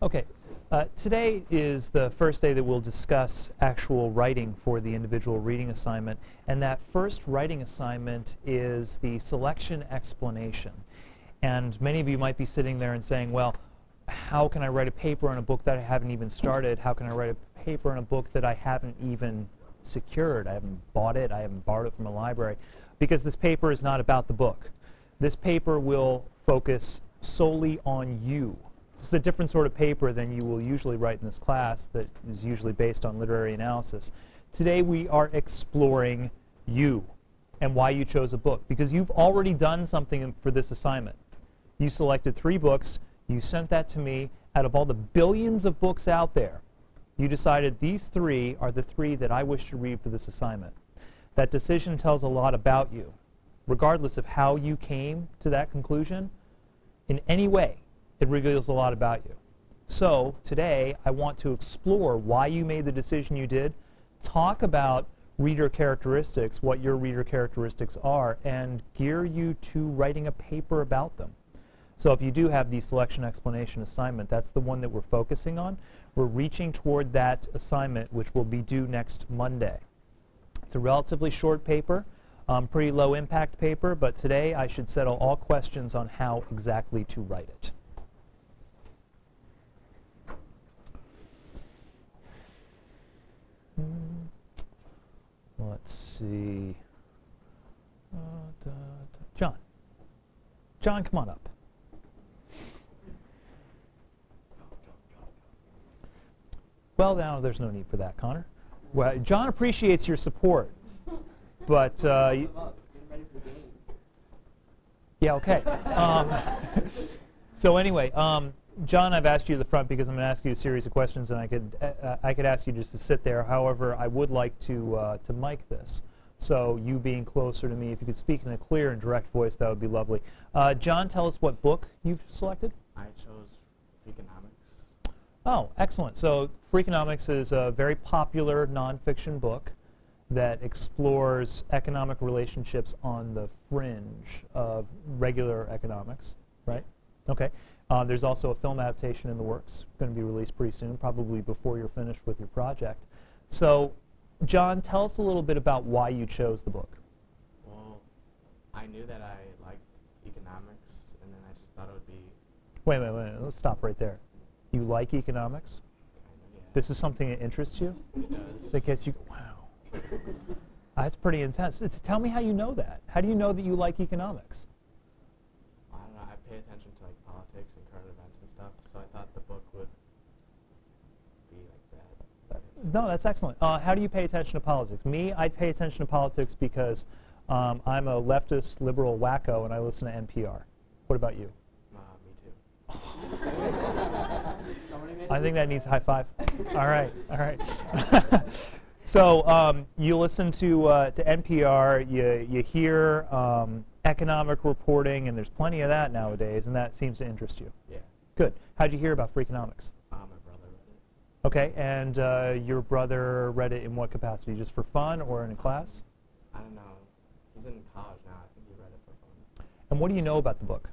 Okay, today is the first day that we'll discuss actual writing for the individual reading assignment, and that first writing assignment is the selection explanation. And many of you might be sitting there and saying, well, how can I write a paper on a book that I haven't even started? How can I write a paper on a book that I haven't even secured? I haven't bought it, I haven't borrowed it from a library. Because this paper is not about the book. This paper will focus solely on you. This is a different sort of paper than you will usually write in this class that is usually based on literary analysis. Today we are exploring you and why you chose a book, because you've already done something for this assignment. You selected 3 books, you sent that to me. Out of all the billions of books out there, you decided these 3 are the 3 that I wish to read for this assignment. That decision tells a lot about you. Regardless of how you came to that conclusion, in any way, it reveals a lot about you. So today I want to explore why you made the decision you did, talk about reader characteristics, what your reader characteristics are, and gear you to writing a paper about them. So if you do have the selection explanation assignment, that's the one that we're focusing on. We're reaching toward that assignment, which will be due next Monday. It's a relatively short paper, pretty low impact paper, but today I should settle all questions on how exactly to write it. Let's see. John. John, come on up. Well, now there's no need for that, Connor. Well, John appreciates your support, but yeah, okay. So anyway, John, I've asked you to the front because I'm going to ask you a series of questions, and I could ask you just to sit there. However, I would like to mic this. So you being closer to me, if you could speak in a clear and direct voice, that would be lovely. John, tell us what book you've selected. I chose Freakonomics. Oh, excellent. So Freakonomics is a very popular nonfiction book that explores economic relationships on the fringe of regular economics, right? Okay. There's also a film adaptation in the works, going to be released pretty soon, probably before you're finished with your project. So, John, tell us a little bit about why you chose the book. Well, I knew that I liked economics, and then I just thought it would be... Wait, let's stop right there. You like economics? Yeah. This is something that interests you? It does. That gets you, wow. That's pretty intense. Tell me how you know that. How do you know that you like economics? I don't know, I pay attention to like politics and current events and stuff, so I thought the book would be like that. No, that's excellent. How do you pay attention to politics? Me, I pay attention to politics because I'm a leftist liberal wacko and I listen to NPR. What about you? Me too. I think that needs a high five. All right, all right. So you listen to NPR, you hear economic reporting, and there's plenty of that nowadays, and that seems to interest you. Yeah. Good. How'd you hear about Freakonomics? My brother read it. Okay, and your brother read it in what capacity? Just for fun or in a class? I don't know. He's in college now. I think he read it for fun. And what do you know about the book?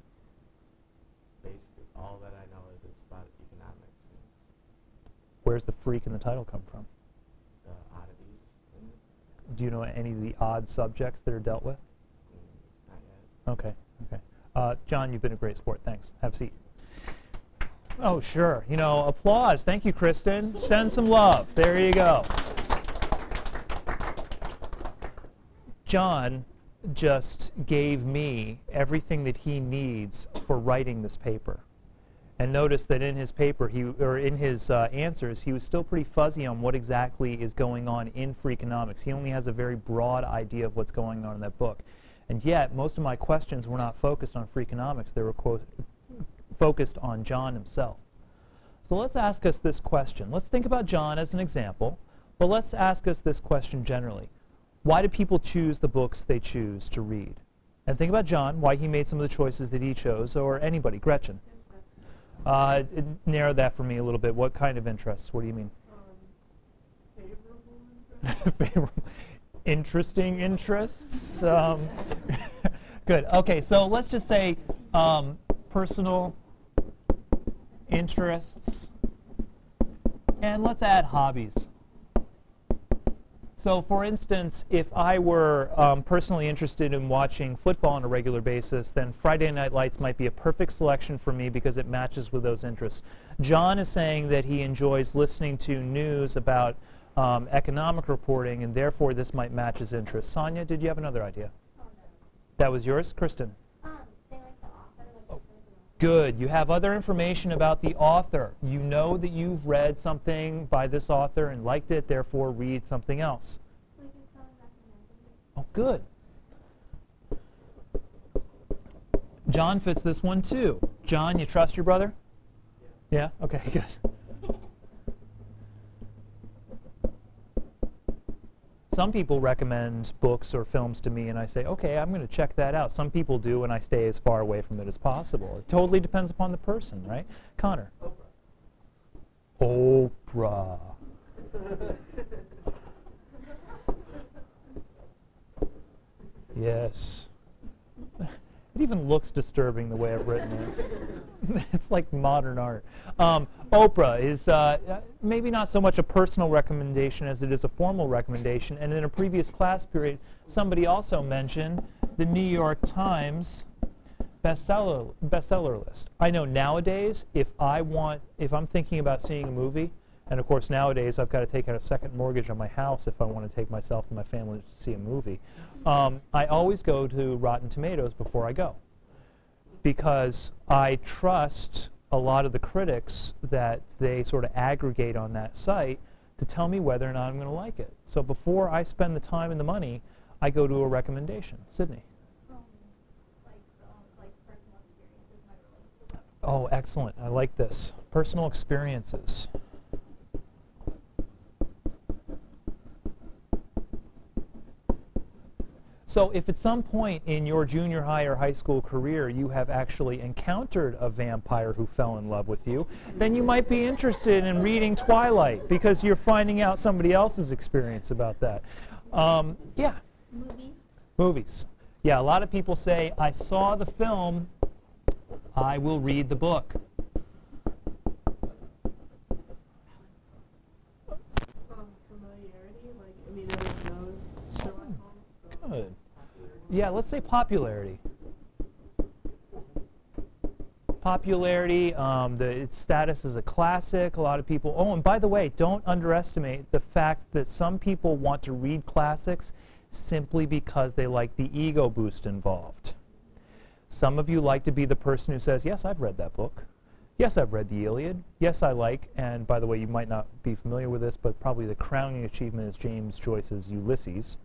Basically, all that I know is it's about economics. And Where's the freak in the title come from? the oddities in it. Do you know any of the odd subjects that are dealt with? Not yet. Okay, okay. John, you've been a great sport. Thanks. Have a seat. Oh, sure. You know, applause. Thank you, Kristen. Send some love. There you go. John just gave me everything that he needs for writing this paper. And notice that in his paper, in his answers, he was still pretty fuzzy on what exactly is going on in Freakonomics. He only has a very broad idea of what's going on in that book. And yet, most of my questions were not focused on Freakonomics. They were focused on John himself. So let's ask us this question. Let's think about John as an example, but let's ask us this question generally. Why do people choose the books they choose to read? And think about John, why he made some of the choices that he chose, or anybody. Gretchen. Narrow that for me a little bit. What kind of interests? What do you mean? Favorable interests. Favorable. Interesting interests. Good. Okay, so let's just say personal interests And let's add hobbies. So for instance, if I were personally interested in watching football on a regular basis, then Friday Night Lights might be a perfect selection for me because it matches with those interests. John is saying that he enjoys listening to news about economic reporting, and therefore this might match his interests. Sonia, did you have another idea? Oh, no. That was yours? Kristen? They like the author. Oh, good. You have other information about the author. You know that you've read something by this author and liked it, therefore read something else. Like if someone recommended it. Oh, good. John fits this one too. John, you trust your brother? Yeah? Okay, good. Some people recommend books or films to me and I say, okay, I'm going to check that out. Some people do and I stay as far away from it as possible. It totally depends upon the person, right? Connor? Oprah. Oprah. Yes. It even looks disturbing the way I've written it. It's like modern art. Oprah is maybe not so much a personal recommendation as it is a formal recommendation. And in a previous class period, somebody also mentioned the New York Times bestseller list. I know nowadays, if I'm thinking about seeing a movie, and of course nowadays I've got to take out a second mortgage on my house if I want to take myself and my family to see a movie, I always go to Rotten Tomatoes before I go, because I trust a lot of the critics that they sort of aggregate on that site to tell me whether or not I'm going to like it. So before I spend the time and the money, I go to a recommendation. Sydney? Like personal experiences might relate. Oh, excellent. I like this. Personal experiences. So if at some point in your junior high or high school career you have actually encountered a vampire who fell in love with you, then you might be interested in reading Twilight because you're finding out somebody else's experience about that. Yeah? Movies? Movies. Yeah, a lot of people say, I saw the film, I will read the book. Familiarity, like, I mean, everyone knows Sherlock Holmes. So. Good. Yeah, let's say popularity. Popularity, its status as a classic, a lot of people. Oh, and by the way, don't underestimate the fact that some people want to read classics simply because they like the ego boost involved. Some of you like to be the person who says, yes, I've read that book. Yes, I've read the Iliad. Yes, I like, and by the way, you might not be familiar with this, but probably the crowning achievement is James Joyce's Ulysses,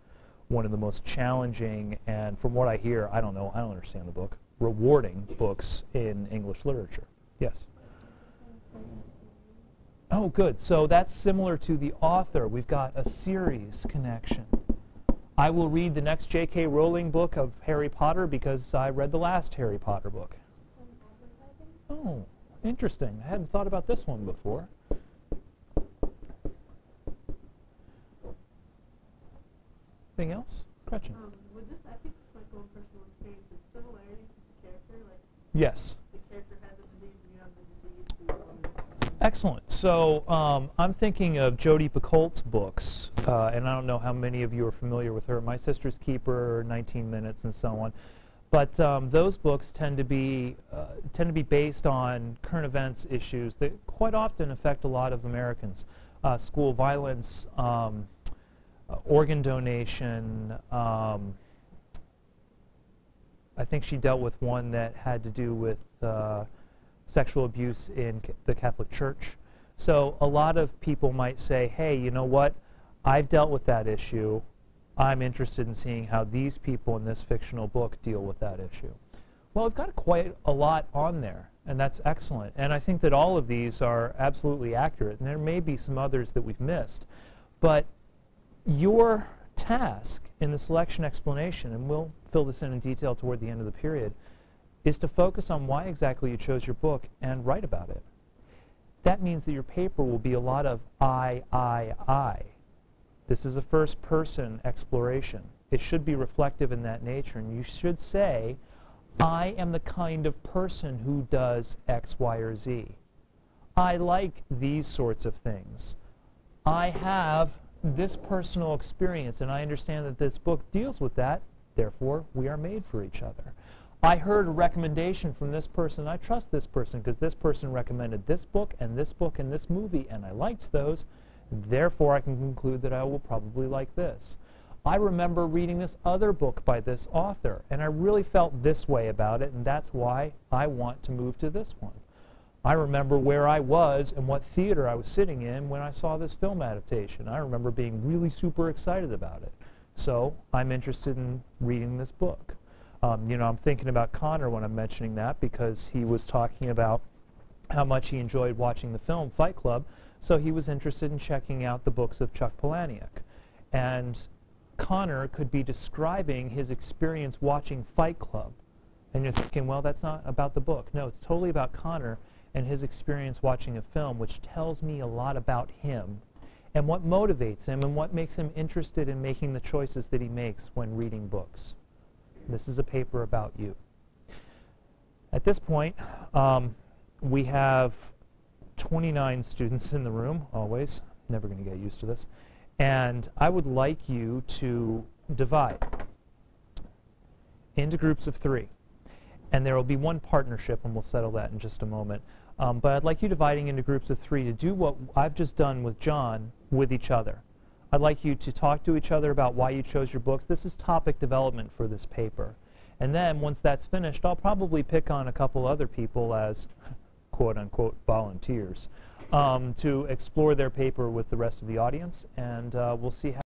one of the most challenging, and from what I hear, I don't understand the book, rewarding books in English literature. Yes? Oh, good. So that's similar to the author. We've got a series connection. I will read the next J.K. Rowling book of Harry Potter because I read the last Harry Potter book. Oh, interesting. I hadn't thought about this one before. Anything else? Gretchen? Would this, I think this might go in personal experiences, similarities with the character, like Yes. the character has a disease and you have the disease. Excellent. So I'm thinking of Jodi Picoult's books, and I don't know how many of you are familiar with her. My Sister's Keeper, 19 Minutes, and so on. But those books tend to be based on current events issues that quite often affect a lot of Americans. School violence, organ donation. I think she dealt with one that had to do with sexual abuse in the Catholic Church. So a lot of people might say, hey, you know what? I've dealt with that issue. I'm interested in seeing how these people in this fictional book deal with that issue. Well, we've got quite a lot on there, and that's excellent. And I think that all of these are absolutely accurate, and there may be some others that we've missed. But your task in the selection explanation, and we'll fill this in detail toward the end of the period, is to focus on why exactly you chose your book and write about it. That means that your paper will be a lot of I. This is a first-person exploration. It should be reflective in that nature, and you should say, I am the kind of person who does X, Y, or Z. I like these sorts of things. I have this personal experience, and I understand that this book deals with that. Therefore, we are made for each other. I heard a recommendation from this person. I trust this person because this person recommended this book and this movie, and I liked those. Therefore, I can conclude that I will probably like this. I remember reading this other book by this author, and I really felt this way about it, and that's why I want to move to this one. I remember where I was and what theater I was sitting in when I saw this film adaptation. I remember being really super excited about it. So I'm interested in reading this book. You know, I'm thinking about Connor when I'm mentioning that because he was talking about how much he enjoyed watching the film Fight Club, so he was interested in checking out the books of Chuck Palahniuk. And Connor could be describing his experience watching Fight Club. And you're thinking, well, that's not about the book. No, it's totally about Connor and his experience watching a film, which tells me a lot about him and what motivates him and what makes him interested in making the choices that he makes when reading books. This is a paper about you. At this point, we have 29 students in the room, always. Never going to get used to this. And I would like you to divide into groups of 3. And there will be one partnership, and we'll settle that in just a moment. But I'd like you dividing into groups of 3 to do what I've just done with John with each other. I'd like you to talk to each other about why you chose your books. This is topic development for this paper. And then once that's finished, I'll probably pick on a couple other people as quote-unquote volunteers to explore their paper with the rest of the audience, and we'll see how